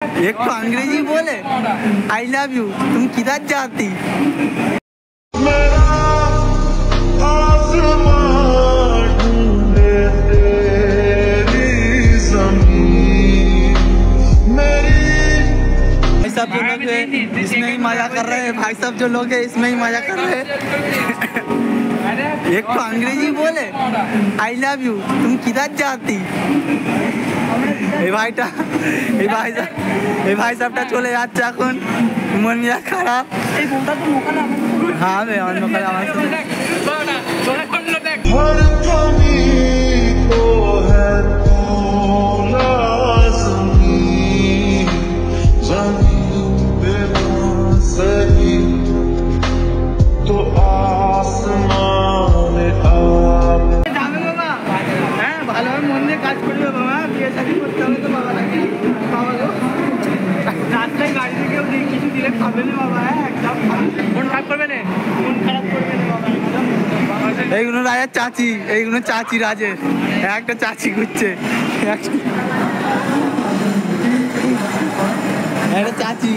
एक तो अंग्रेजी बोले आई लव यू, तुम किधर जाती? भाई साहब जो लोग इसमें ही मजा कर रहे हैं, भाई साहब जो लोग हैं इसमें ही मजा कर रहे हैं। एक तो अंग्रेजी बोले आई लव यू, तुम किधर जाती? এই ভাই সাহেবটা চলে যাচ্ছে এখন, মন মেয়া খারাপ। হ্যাঁ রে অন্য কালে আমার ভালোভাবে মন দিয়ে কাজ করবে বাবা, বিয়ে শাদী করতে হবে তো বাবা নাকি বাবা গো। রাস্তায় গাড়ি থেকেও কিছু দিলে খাবে না বাবা, একদম মন খারাপ করবে না, মন খারাপ করবে না বাবা একদম। এইগুলো রাজার চাচি, এইগুলো চাচি রাজের, একটা চাচি ঘুরছে, একটা চাচি চাচি।